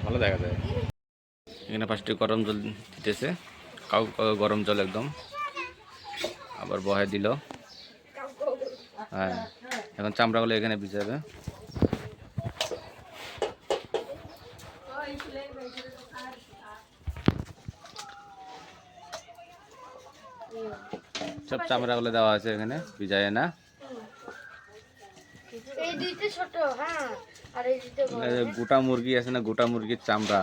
ভালো দেখা যায়। এখানে ফার্স্টে গরম জল দিতেছে, কাউ গরম জল একদম, আবার বহায় দিল। হ্যাঁ, এখন চামড়াগুলো এখানে ভিজাবে। সব চামড়াগুলো দেওয়া আছে এখানে ভিজায় না। গোটা মুরগি আছে না, গোটা মুরগির চামড়া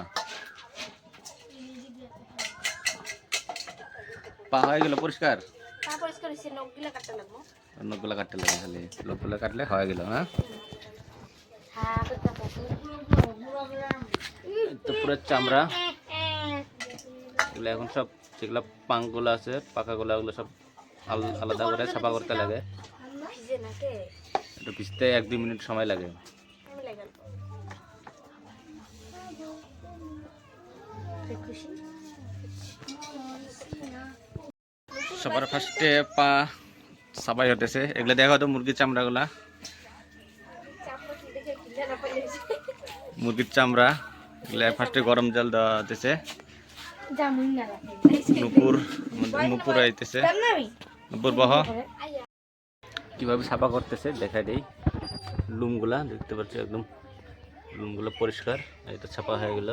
পা হয়ে গেল পরিষ্কার। নখগুলা কাটতে লাগে, খালি নখগুলা কাটলে হয়ে গেল। হ্যাঁ, তো পুরো চামড়া এগুলো এখন সব যেগুলো পাংগুলো আছে পাকাগুলো, ওগুলো সব আলাদা করে সাফা করতে লাগে। এটা ভিজতে 1-2 মিনিট সময় লাগে। সবার ফার্স্টে পা সাফাই হতেছে। এগুলো দেখা হতো মুরগির চামড়াগুলা, মুরগির চামড়া এগুলো ফার্স্টে গরম জল দেওয়া হতেছে। নুপুর আইতেছে, নুপুর বহ কিভাবে সাফা করতেছে দেখাই দেই। লুমগুলা দেখতে পাচ্ছি, একদম লুমগুলো পরিষ্কার, এটা ছাপা হয়ে গেল।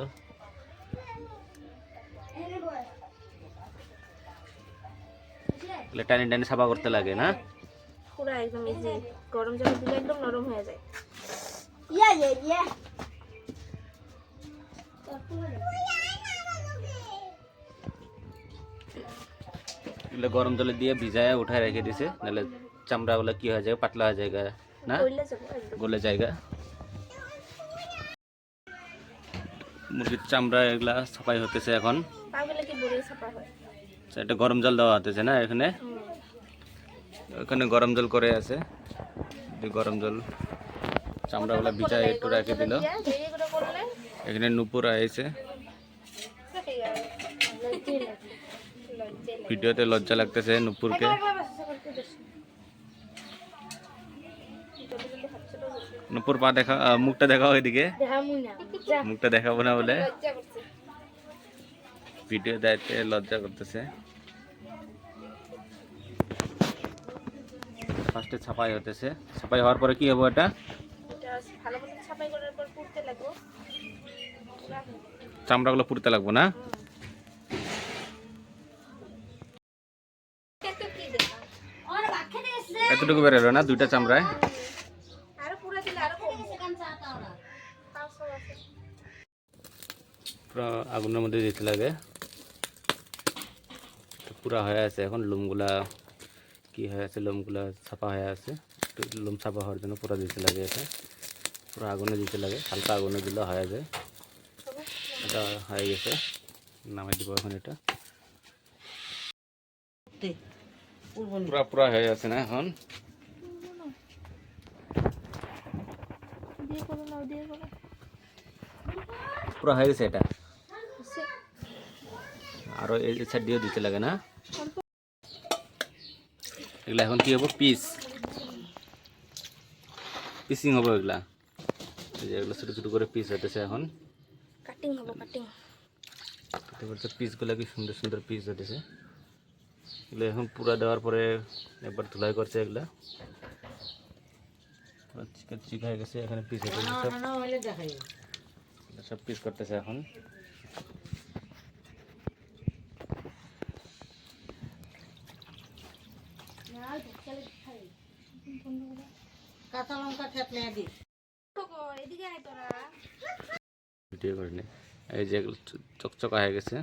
টানি টানি সাফা করতে লাগে না, পুরো একদম ইজি। গরম জল দিলে একদম নরম হয়ে যায়। এগুলো গরম জলে দিয়ে ভিজায় উঠায় রেখে দিছে, নাহলে চামড়াগুলো কি হয়ে যায়, পাতলা হয়ে যায় না, গলে জায়গা। মুরগির চামড়া এগুলা সাফাই হতেছে এখন। এটা গরম জল দেওয়া হতেছে না এখানে, এখানে গরম জল করে আছে। গরম জল চামড়াগুলো ভিজায় একটু রেখে দিল। এখানে নুপুর আইছে, ভিডিওতে লজ্জা লাগতেছে নুপুরকে। নুপুর পা দেখা, মুখটা দেখাও এদিকে, মুখটা দেখাবো না বলে ভিডিও দেখতে লজ্জা করতেছে। ফার্স্টে ছাপাই হতেছে, ছাপাই হওয়ার পরে কি হবে, এটা চামড়াগুলো পুড়তে লাগবো না। এতটুকু বেরোলো না, 2টা চামড়ায়। পুরো আগুনের মধ্যে দিতে লাগে, পুরা হয়ে আছে এখন। লোমগুলা কি হয়ে আছে, লোমগুলা ছাপা হয়ে আছে, লোম ছাপা হওয়ার জন্য পুরো দিতে লাগে। এটা পুরো আগুনে দিতে লাগে, হালকা আগুনে দিলে হয়ে যায়। এটা হয়ে গেছে, নামাই দিব এখন। এটা পুরা পুরা হয়ে আছে না এখন, পুরা হয়ে গেছে। এটা আরো এই সাইড দিয়ে দিতে লাগে না। এগুলা এখন কি হবো, পিসিং হবো এগুলা। এগুলো ছোট ছোট করে পিস হতেছে এখন, কাটিং হবো। পিসগুলো কি সুন্দর সুন্দর পিস হতেছে। এগুলো এখন পুরা দেওয়ার পরে একবার ধুলাই করছে, এগুলা চিক হয়ে গেছে। এখানে পিস হতেছে, সব পিস করতেছে এখন। ভিডিও করিনি, এই যে এগুলো চকচকা হয়ে গেছে।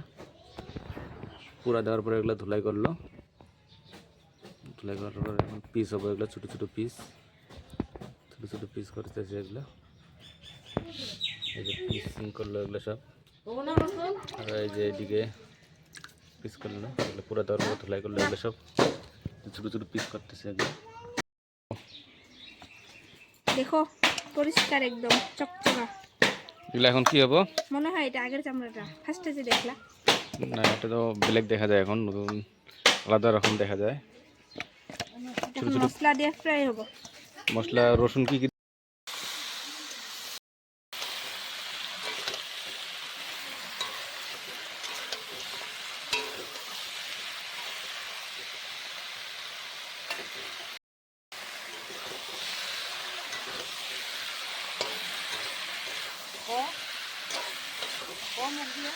পুরা দেওয়ার পরে এগুলো ধুলাই করলো, ধুলাই করার পরে এখন পিস হবে। এগুলো ছোট ছোট পিস করতেছে এগুলো। এই যে পিসিং করলো এগুলো সব, আর এই যে এদিকে পিস করলো। এগুলো পুরা দেওয়ার পরে ধুলাই করলো, এগুলো সব ছোট ছোট পিস করতেছে এগুলো। দেখো পরিষ্কার একদম চকচকা। এগুলো এখন কি হবো, মনে হয় এটা আগের চামড়াটা ফার্স্টে যে দেখলা না, এটা তো ব্ল্যাক দেখা যায়, এখন নতুন আলাদা রকম দেখা যায়। ছোট ছোট মশলা দিয়ে ফ্রাই হবো। মশলা রসুন কি ও মুখ দিয়ে